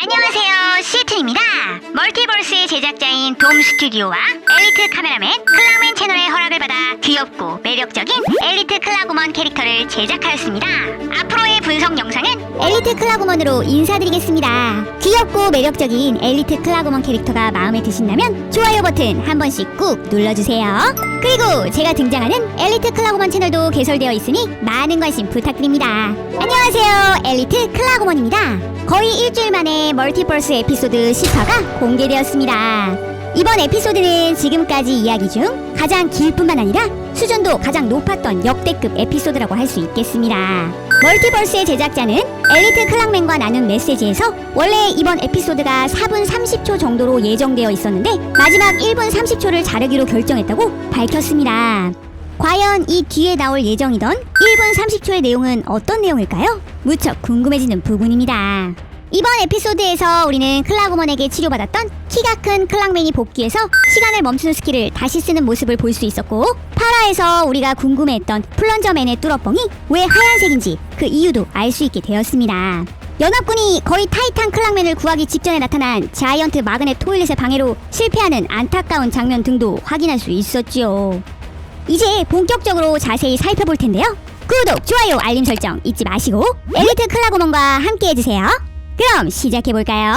안녕하세요, 시트입니다. 멀티버스의 제작자인 돔 스튜디오와 엘리트 카메라맨 클락맨 채널의 허락을 받아 귀엽고 매력적인 엘리트 클락우먼 캐릭터를 제작하였습니다. 앞으로의 분석 영상은 엘리트 클락우먼으로 인사드리겠습니다. 귀엽고 매력적인 엘리트 클락우먼 캐릭터가 마음에 드신다면 좋아요 버튼 한 번씩 꾹 눌러주세요. 그리고 제가 등장하는 엘리트 클락우먼 채널도 개설되어 있으니 많은 관심 부탁드립니다. 안녕하세요, 엘리트 클락우먼입니다. 거의 일주일 만에 멀티버스 에피소드 10화가 공개되었습니다. 이번 에피소드는 지금까지 이야기 중 가장 길 뿐만 아니라 수준도 가장 높았던 역대급 에피소드라고 할 수 있겠습니다. 멀티버스의 제작자는 엘리트 클락맨과 나눈 메시지에서 원래 이번 에피소드가 4분 30초 정도로 예정되어 있었는데 마지막 1분 30초를 자르기로 결정했다고 밝혔습니다. 과연 이 뒤에 나올 예정이던 1분 30초의 내용은 어떤 내용일까요? 무척 궁금해지는 부분입니다. 이번 에피소드에서 우리는 클락우먼에게 치료받았던 키가 큰 클락맨이 복귀해서 시간을 멈추는 스킬을 다시 쓰는 모습을 볼 수 있었고, 8화에서 우리가 궁금해했던 플런저맨의 뚜러뻥이 왜 하얀색인지 그 이유도 알 수 있게 되었습니다. 연합군이 거의 타이탄 클락맨을 구하기 직전에 나타난 자이언트 마그넷 토일렛의 방해로 실패하는 안타까운 장면 등도 확인할 수 있었지요. 이제 본격적으로 자세히 살펴볼 텐데요. 구독, 좋아요, 알림 설정 잊지 마시고 엘리트 클락우먼과 함께 해주세요. 그럼 시작해볼까요?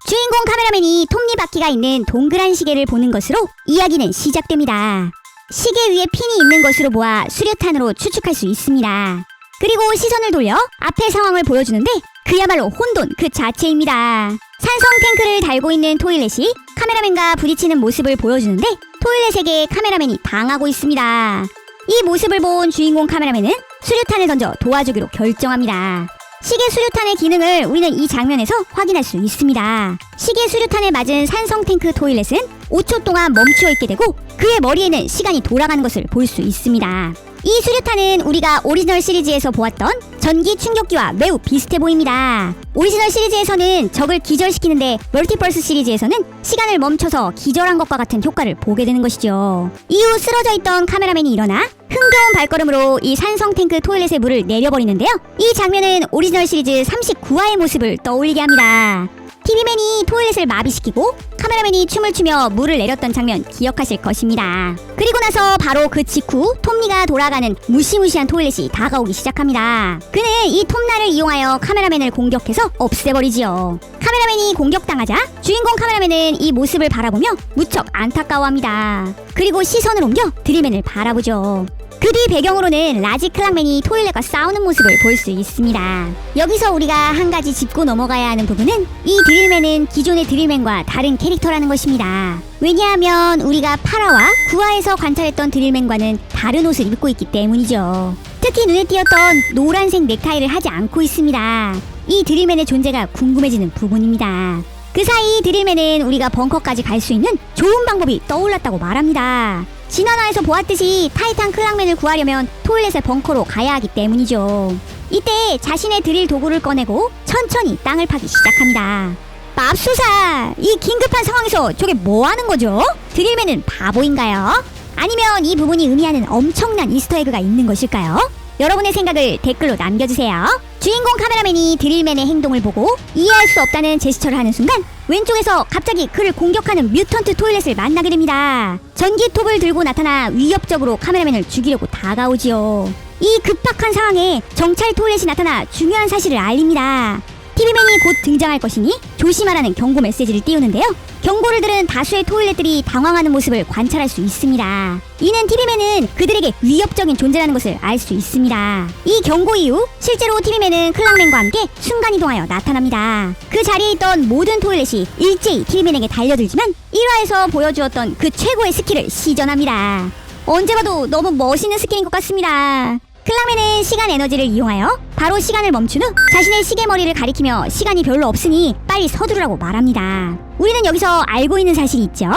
주인공 카메라맨이 톱니바퀴가 있는 동그란 시계를 보는 것으로 이야기는 시작됩니다. 시계 위에 핀이 있는 것으로 보아 수류탄으로 추측할 수 있습니다. 그리고 시선을 돌려 앞의 상황을 보여주는데 그야말로 혼돈 그 자체입니다. 산성 탱크를 달고 있는 토일렛이 카메라맨과 부딪히는 모습을 보여주는데 토일렛에게 카메라맨이 당하고 있습니다. 이 모습을 본 주인공 카메라맨은 수류탄을 던져 도와주기로 결정합니다. 시계 수류탄의 기능을 우리는 이 장면에서 확인할 수 있습니다. 시계 수류탄에 맞은 산성 탱크 토일렛은 5초 동안 멈추어 있게 되고 그의 머리에는 시간이 돌아가는 것을 볼 수 있습니다. 이 수류탄은 우리가 오리지널 시리즈에서 보았던 전기 충격기와 매우 비슷해 보입니다. 오리지널 시리즈에서는 적을 기절시키는데 멀티버스 시리즈에서는 시간을 멈춰서 기절한 것과 같은 효과를 보게 되는 것이죠. 이후 쓰러져 있던 카메라맨이 일어나 흥겨운 발걸음으로 이 산성 탱크 토일렛의 물을 내려버리는데요. 이 장면은 오리지널 시리즈 39화의 모습을 떠올리게 합니다. TV맨이 토일렛을 마비시키고 카메라맨이 춤을 추며 물을 내렸던 장면 기억하실 것입니다. 그리고 나서 바로 그 직후 톱니가 돌아가는 무시무시한 토일렛이 다가오기 시작합니다. 그는 이 톱날을 이용하여 카메라맨을 공격해서 없애버리지요. 카메라맨이 공격당하자 주인공 카메라맨은 이 모습을 바라보며 무척 안타까워합니다. 그리고 시선을 옮겨 드릴맨을 바라보죠. 그 뒤 배경으로는 라지 클락맨이 토일렛과 싸우는 모습을 볼 수 있습니다. 여기서 우리가 한 가지 짚고 넘어가야 하는 부분은 이 드릴맨은 기존의 드릴맨과 다른 캐릭터라는 것입니다. 왜냐하면 우리가 8화와 9화에서 관찰했던 드릴맨과는 다른 옷을 입고 있기 때문이죠. 특히 눈에 띄었던 노란색 넥타이를 하지 않고 있습니다. 이 드릴맨의 존재가 궁금해지는 부분입니다. 그 사이 드릴맨은 우리가 벙커까지 갈 수 있는 좋은 방법이 떠올랐다고 말합니다. 지난화에서 보았듯이 타이탄 클락맨을 구하려면 토일렛의 벙커로 가야 하기 때문이죠. 이때 자신의 드릴 도구를 꺼내고 천천히 땅을 파기 시작합니다. 맙소사! 이 긴급한 상황에서 저게 뭐 하는 거죠? 드릴맨은 바보인가요? 아니면 이 부분이 의미하는 엄청난 이스터에그가 있는 것일까요? 여러분의 생각을 댓글로 남겨주세요. 주인공 카메라맨이 드릴맨의 행동을 보고 이해할 수 없다는 제스처를 하는 순간 왼쪽에서 갑자기 그를 공격하는 뮤턴트 토일렛을 만나게 됩니다. 전기톱을 들고 나타나 위협적으로 카메라맨을 죽이려고 다가오지요. 이 급박한 상황에 정찰 토일렛이 나타나 중요한 사실을 알립니다. TV맨이 곧 등장할 것이니 조심하라는 경고 메시지를 띄우는데요. 경고를 들은 다수의 토일렛들이 당황하는 모습을 관찰할 수 있습니다. 이는 TV맨은 그들에게 위협적인 존재라는 것을 알 수 있습니다. 이 경고 이후 실제로 TV맨은 클락맨과 함께 순간이동하여 나타납니다. 그 자리에 있던 모든 토일렛이 일제히 TV맨에게 달려들지만 1화에서 보여주었던 그 최고의 스킬을 시전합니다. 언제 봐도 너무 멋있는 스킬인 것 같습니다. 클락맨은 시간 에너지를 이용하여 바로 시간을 멈춘 후 자신의 시계 머리를 가리키며 시간이 별로 없으니 빨리 서두르라고 말합니다. 우리는 여기서 알고 있는 사실이 있죠.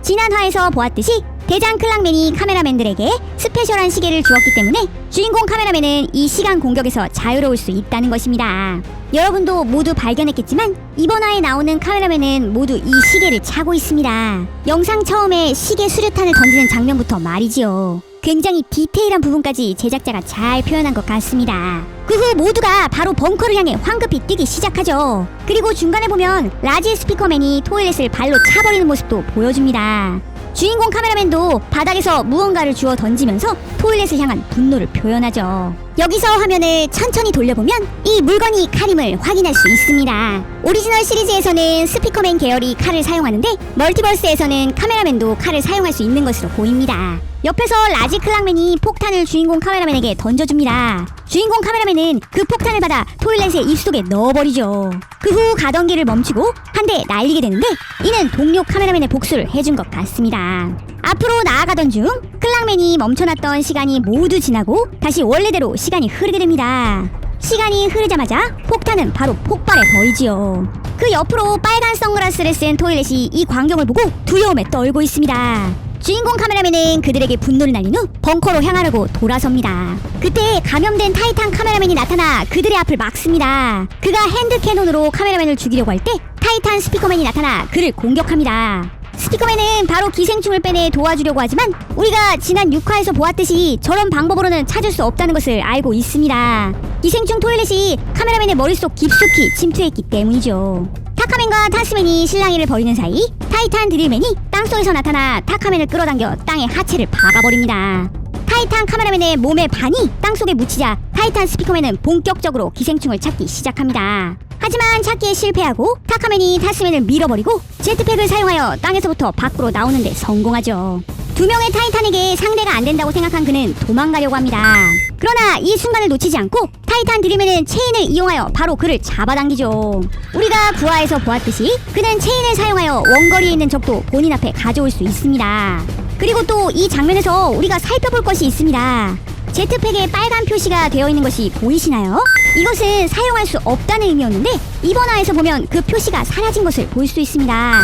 지난 화에서 보았듯이 대장 클락맨이 카메라맨들에게 스페셜한 시계를 주었기 때문에 주인공 카메라맨은 이 시간 공격에서 자유로울 수 있다는 것입니다. 여러분도 모두 발견했겠지만 이번 화에 나오는 카메라맨은 모두 이 시계를 차고 있습니다. 영상 처음에 시계 수류탄을 던지는 장면부터 말이지요. 굉장히 디테일한 부분까지 제작자가 잘 표현한 것 같습니다. 그 후 모두가 바로 벙커를 향해 황급히 뛰기 시작하죠. 그리고 중간에 보면 라지 스피커맨이 토일렛을 발로 차버리는 모습도 보여줍니다. 주인공 카메라맨도 바닥에서 무언가를 주워 던지면서 토일렛을 향한 분노를 표현하죠. 여기서 화면을 천천히 돌려보면 이 물건이 칼임을 확인할 수 있습니다. 오리지널 시리즈에서는 스피커맨 계열이 칼을 사용하는데 멀티버스에서는 카메라맨도 칼을 사용할 수 있는 것으로 보입니다. 옆에서 라지 클락맨이 폭탄을 주인공 카메라맨에게 던져줍니다. 주인공 카메라맨은 그 폭탄을 받아 토일렛의 입속에 넣어버리죠. 그 후 가던 길을 멈추고 한 대 날리게 되는데 이는 동료 카메라맨의 복수를 해준 것 같습니다. 앞으로 나아가던 중 클락맨이 멈춰놨던 시간이 모두 지나고 다시 원래대로 시간이 흐르게 됩니다. 시간이 흐르자마자 폭탄은 바로 폭발해 버리지요. 그 옆으로 빨간 선글라스를 쓴 토일렛이 이 광경을 보고 두려움에 떨고 있습니다. 주인공 카메라맨은 그들에게 분노를 날린 후 벙커로 향하려고 돌아섭니다. 그때 감염된 타이탄 카메라맨이 나타나 그들의 앞을 막습니다. 그가 핸드 캐논으로 카메라맨을 죽이려고 할 때 타이탄 스피커맨이 나타나 그를 공격합니다. 스피커맨은 바로 기생충을 빼내 도와주려고 하지만 우리가 지난 6화에서 보았듯이 저런 방법으로는 찾을 수 없다는 것을 알고 있습니다. 기생충 토일렛이 카메라맨의 머릿속 깊숙이 침투했기 때문이죠. 타카맨과 타스맨이 실랑이를 벌이는 사이 타이탄 드릴맨이 땅속에서 나타나 타카맨을 끌어당겨 땅에 하체를 박아버립니다. 타이탄 카메라맨의 몸의 반이 땅속에 묻히자 타이탄 스피커맨은 본격적으로 기생충을 찾기 시작합니다. 하지만 찾기에 실패하고 타카맨이 타스맨을 밀어버리고 제트팩을 사용하여 땅에서부터 밖으로 나오는데 성공하죠. 두 명의 타이탄에게 상대가 안 된다고 생각한 그는 도망가려고 합니다. 그러나 이 순간을 놓치지 않고 타이탄 드림맨은 체인을 이용하여 바로 그를 잡아당기죠. 우리가 9화에서 보았듯이 그는 체인을 사용하여 원거리에 있는 적도 본인 앞에 가져올 수 있습니다. 그리고 또 이 장면에서 우리가 살펴볼 것이 있습니다. 제트팩에 빨간 표시가 되어 있는 것이 보이시나요? 이것은 사용할 수 없다는 의미였는데 이번 화에서 보면 그 표시가 사라진 것을 볼 수 있습니다.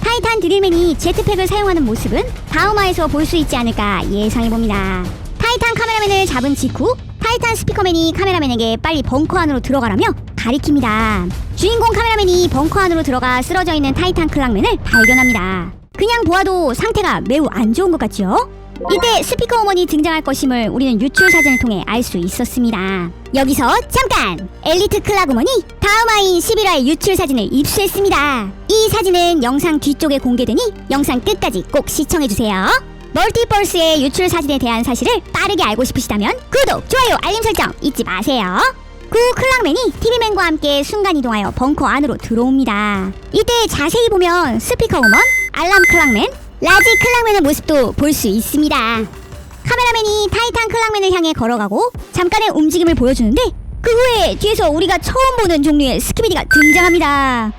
타이탄 드릴맨이 제트팩을 사용하는 모습은 다음 화에서 볼 수 있지 않을까 예상해봅니다. 타이탄 카메라맨을 잡은 직후 타이탄 스피커맨이 카메라맨에게 빨리 벙커 안으로 들어가라며 가리킵니다. 주인공 카메라맨이 벙커 안으로 들어가 쓰러져 있는 타이탄 클락맨을 발견합니다. 그냥 보아도 상태가 매우 안 좋은 것 같죠? 이때 스피커 어머니 등장할 것임을 우리는 유출 사진을 통해 알 수 있었습니다. 여기서 잠깐! 엘리트 클락 어머니 다음 화인 11화의 유출 사진을 입수했습니다. 이 사진은 영상 뒤쪽에 공개되니 영상 끝까지 꼭 시청해주세요. 멀티버스의 유출 사진에 대한 사실을 빠르게 알고 싶으시다면 구독, 좋아요, 알림 설정 잊지 마세요. 그 클락맨이 TV맨과 함께 순간이동하여 벙커 안으로 들어옵니다. 이때 자세히 보면 스피커 우먼, 알람 클락맨, 라지 클락맨의 모습도 볼 수 있습니다. 카메라맨이 타이탄 클락맨을 향해 걸어가고 잠깐의 움직임을 보여주는데 그 후에 뒤에서 우리가 처음 보는 종류의 스키비디가 등장합니다.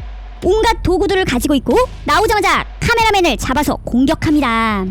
온갖 도구들을 가지고 있고 나오자마자 카메라맨을 잡아서 공격합니다.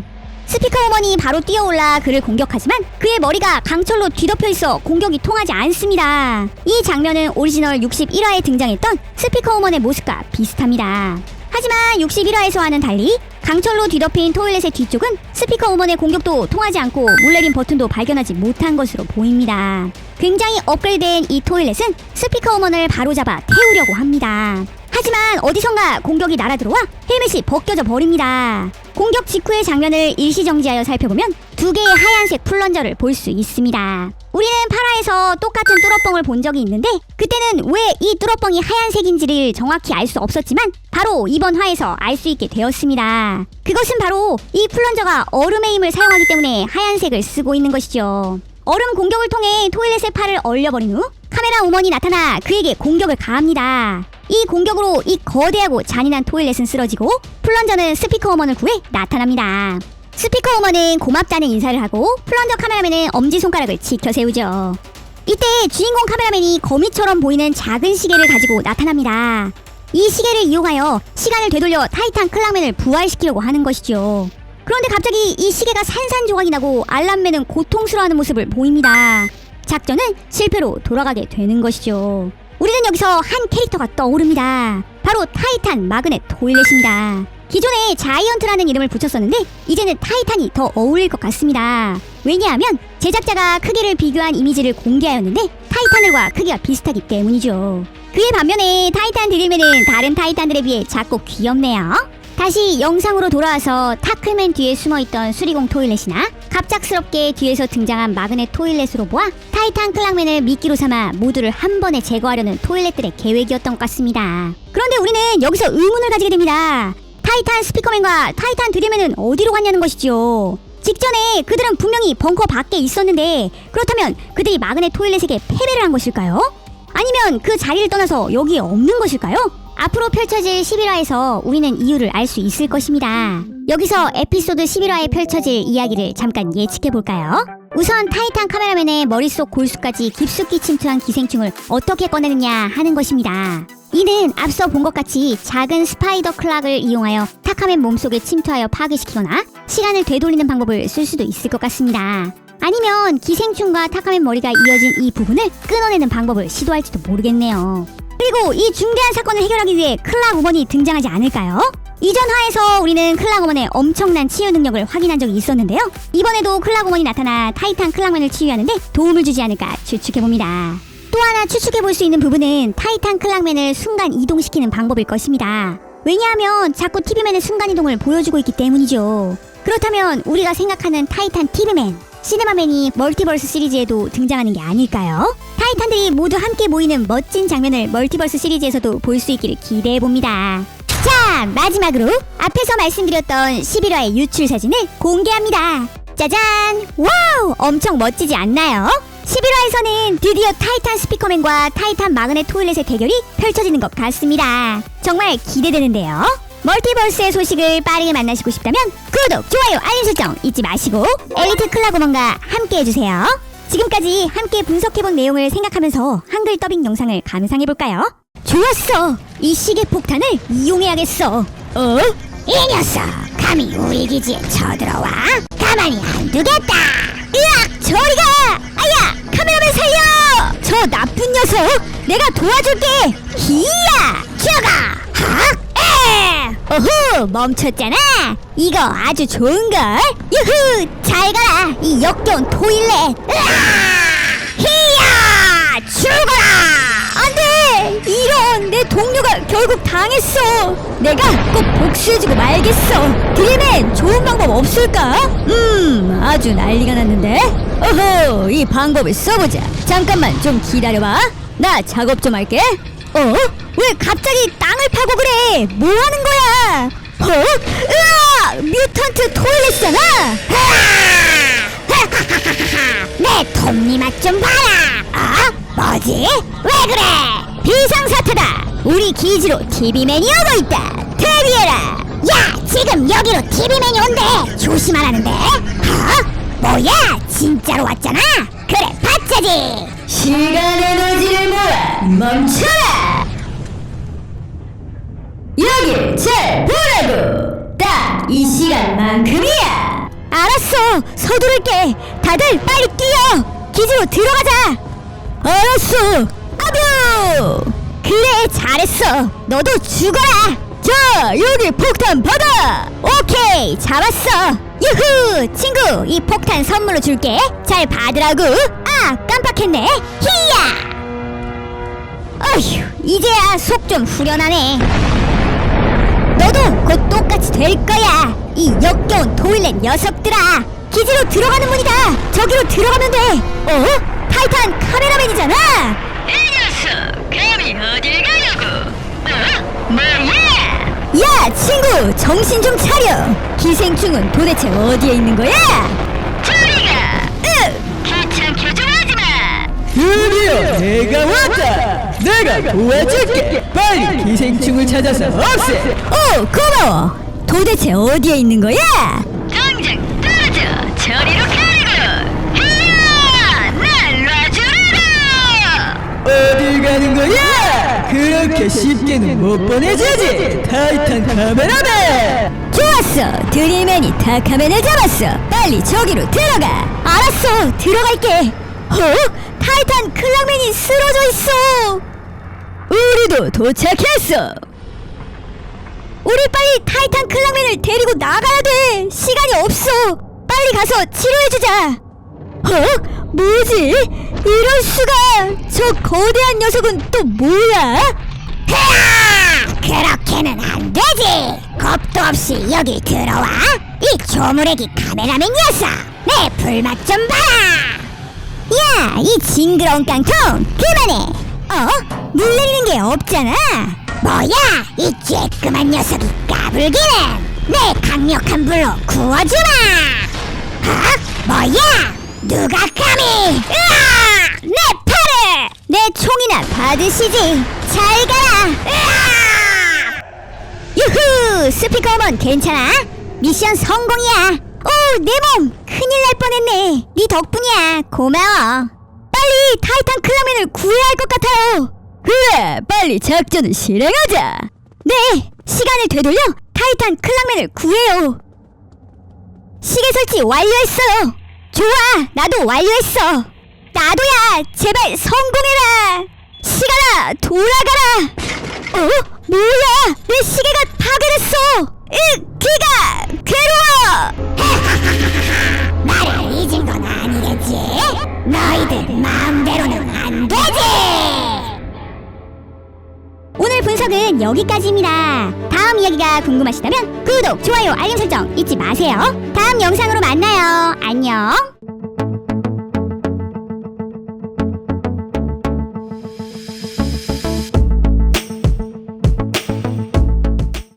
스피커 우먼이 바로 뛰어올라 그를 공격하지만 그의 머리가 강철로 뒤덮여 있어 공격이 통하지 않습니다. 이 장면은 오리지널 61화에 등장했던 스피커 우먼의 모습과 비슷합니다. 하지만 61화에서와는 달리 강철로 뒤덮인 토일렛의 뒤쪽은 스피커 우먼의 공격도 통하지 않고 물내림 버튼도 발견하지 못한 것으로 보입니다. 굉장히 업그레이드된 이 토일렛은 스피커 우먼을 바로잡아 태우려고 합니다. 하지만 어디선가 공격이 날아들어와 헬멧이 벗겨져 버립니다. 공격 직후의 장면을 일시정지하여 살펴보면 두 개의 하얀색 플런저를 볼 수 있습니다. 우리는 8화에서 똑같은 뚫어뻥을 본 적이 있는데 그때는 왜 이 뚫어뻥이 하얀색인지를 정확히 알 수 없었지만 바로 이번 화에서 알 수 있게 되었습니다. 그것은 바로 이 플런저가 얼음의 힘을 사용하기 때문에 하얀색을 쓰고 있는 것이죠. 얼음 공격을 통해 토일렛의 팔을 얼려버린 후 카메라 우먼이 나타나 그에게 공격을 가합니다. 이 공격으로 이 거대하고 잔인한 토일렛은 쓰러지고 플런저는 스피커 우먼을 구해 나타납니다. 스피커 우먼은 고맙다는 인사를 하고 플런저 카메라맨은 엄지손가락을 지켜 세우죠. 이때 주인공 카메라맨이 거미처럼 보이는 작은 시계를 가지고 나타납니다. 이 시계를 이용하여 시간을 되돌려 타이탄 클락맨을 부활시키려고 하는 것이죠. 그런데 갑자기 이 시계가 산산조각이 나고 알람맨은 고통스러워하는 모습을 보입니다. 작전은 실패로 돌아가게 되는 것이죠. 우리는 여기서 한 캐릭터가 떠오릅니다. 바로 타이탄 마그넷 토일렛입니다. 기존에 자이언트라는 이름을 붙였었는데 이제는 타이탄이 더 어울릴 것 같습니다. 왜냐하면 제작자가 크기를 비교한 이미지를 공개하였는데 타이탄들과 크기가 비슷하기 때문이죠. 그에 반면에 타이탄 드릴맨은 다른 타이탄들에 비해 작고 귀엽네요. 다시 영상으로 돌아와서 타클맨 뒤에 숨어있던 수리공 토일렛이나 갑작스럽게 뒤에서 등장한 마그넷 토일렛으로 보아 타이탄 클락맨을 미끼로 삼아 모두를 한 번에 제거하려는 토일렛들의 계획이었던 것 같습니다. 그런데 우리는 여기서 의문을 가지게 됩니다. 타이탄 스피커맨과 타이탄 드릴맨은 어디로 갔냐는 것이죠. 직전에 그들은 분명히 벙커 밖에 있었는데 그렇다면 그들이 마그넷 토일렛에게 패배를 한 것일까요? 아니면 그 자리를 떠나서 여기에 없는 것일까요? 앞으로 펼쳐질 11화에서 우리는 이유를 알 수 있을 것입니다. 여기서 에피소드 11화에 펼쳐질 이야기를 잠깐 예측해볼까요? 우선 타이탄 카메라맨의 머릿속 골수까지 깊숙이 침투한 기생충을 어떻게 꺼내느냐 하는 것입니다. 이는 앞서 본 것 같이 작은 스파이더 클락을 이용하여 타카맨 몸속에 침투하여 파괴시키거나 시간을 되돌리는 방법을 쓸 수도 있을 것 같습니다. 아니면 기생충과 타카맨 머리가 이어진 이 부분을 끊어내는 방법을 시도할지도 모르겠네요. 그리고 이 중대한 사건을 해결하기 위해 클락 우먼이 등장하지 않을까요? 이전 화에서 우리는 클락 우먼의 엄청난 치유 능력을 확인한 적이 있었는데요. 이번에도 클락 우먼이 나타나 타이탄 클락맨을 치유하는데 도움을 주지 않을까 추측해봅니다. 또 하나 추측해볼 수 있는 부분은 타이탄 클락맨을 순간 이동시키는 방법일 것입니다. 왜냐하면 자꾸 TV맨의 순간이동을 보여주고 있기 때문이죠. 그렇다면 우리가 생각하는 타이탄 TV맨, 시네마맨이 멀티버스 시리즈에도 등장하는 게 아닐까요? 타이탄들이 모두 함께 모이는 멋진 장면을 멀티버스 시리즈에서도 볼 수 있기를 기대해봅니다. 자, 마지막으로 앞에서 말씀드렸던 11화의 유출 사진을 공개합니다. 짜잔! 와우! 엄청 멋지지 않나요? 11화에서는 드디어 타이탄 스피커맨과 타이탄 마그넷 토일렛의 대결이 펼쳐지는 것 같습니다. 정말 기대되는데요. 멀티버스의 소식을 빠르게 만나시고 싶다면 구독, 좋아요, 알림 설정 잊지 마시고 엘리트 클라고먼과 함께 해주세요. 지금까지 함께 분석해본 내용을 생각하면서 한글 더빙 영상을 감상해볼까요? 좋았어! 이 시계 폭탄을 이용해야겠어. 이 녀석! 감히 우리 기지에 쳐들어와? 가만히 안 두겠다! 으악! 저리가! 아야! 카메라맨 살려! 저 나쁜 녀석! 내가 도와줄게! 히야! 죽어! 헉! 어후! 멈췄잖아! 이거 아주 좋은걸? 유후! 잘 가라! 이 역겨운 토일렛! 히야! 죽어라! 안돼! 이런! 내 동료가 결국 당했어! 내가 꼭 복수해주고 말겠어! 딜맨! 좋은 방법 없을까? 아주 난리가 났는데? 어허! 이 방법을 써보자! 잠깐만 좀 기다려봐! 나 작업 좀 할게! 왜 갑자기 땅을 파고 그래? 뭐 하는 거야? 으아! 뮤턴트 토일렛이잖아? 내 톱니맛 좀 봐라! 뭐지? 왜 그래? 비상사태다! 우리 기지로 TV맨이 오고 있다! 대비해라! 야! 지금 여기로 TV맨이 온대! 조심하라는데? 뭐야? 진짜로 왔잖아? 그래, 받자지! 시간 에너지를 모아 멈춰라! 여기 잘 보라고! 딱 이 시간만큼이야! 알았어! 서두를게! 다들 빨리 뛰어! 기지로 들어가자! 알았어! 아뷰! 그래, 잘했어! 너도 죽어라! 자, 여기 폭탄 받아! 오케이, 잡았어! 유후! 친구, 이 폭탄 선물로 줄게! 잘 받으라고! 아, 깜빡했네! 히야! 어휴, 이제야 속 좀 후련하네. 너도 곧 똑같이 될 거야. 이 역겨운 토일렛 녀석들아. 기지로 들어가는 문이다. 저기로 들어가면 돼. 타이탄 카메라맨이잖아. 이 녀석! 감히 어딜 가려고! 뭐야! 야, 친구, 정신 좀 차려. 기생충은 도대체 어디에 있는 거야? 저리가! 귀찮게 좀 하지마! 드디어 내가 왔다! 내가 도와줄게! 빨리 기생충을 찾아서 없애! 고마워. 도대체 어디에 있는 거야? 당장 떨어져! 저리로 가라고! 히야! 날 놔주라고! 어딜 가는 거야? 그렇게 쉽게는 못 보내주지! 타이탄 카메라맨! 좋았어. 드릴맨이 타카맨을 잡았어. 빨리 저기로 들어가. 알았어. 들어갈게. 타이탄 클락맨이 쓰러져 있어. 우리도 도착했어! 우리 빨리 타이탄 클락맨을 데리고 나가야 돼. 시간이 없어. 빨리 가서 치료해주자. 뭐지? 이럴 수가. 저 거대한 녀석은 또 뭐야? 그렇게는 안 되지! 겁도 없이 여길 들어와? 이 조무래기 카메라맨 녀석! 내 불맛 좀 봐라! 야, 이 징그러운 깡통! 그만해! 물 내리는 게 없잖아! 뭐야, 이 쬐끄만 녀석이 까불기는! 내 강력한 불로 구워주마! 뭐야? 누가 감히! 으아! 내 팔을! 내 총이나 받으시지! 잘 가라! 으아! 유후! 스피커먼 괜찮아? 미션 성공이야! 오, 내 몸! 큰일 날 뻔했네! 네 덕분이야! 고마워! 빨리 타이탄 클라맨을 구해야 할 것 같아요! 그래, 빨리 작전을 실행하자. 네! 시간을 되돌려 타이탄 클락맨을 구해요! 시계 설치 완료했어요! 좋아! 나도 완료했어! 나도야! 제발 성공해라! 시간아! 돌아가라! 뭐야! 내 시계가 파괴됐어! 기가! 괴로워! 나를 잊은 건 아니겠지? 너희들 마음대로는 안 되지! 오늘 분석은 여기까지입니다. 다음 이야기가 궁금하시다면 구독, 좋아요, 알림 설정 잊지 마세요. 다음 영상으로 만나요. 안녕.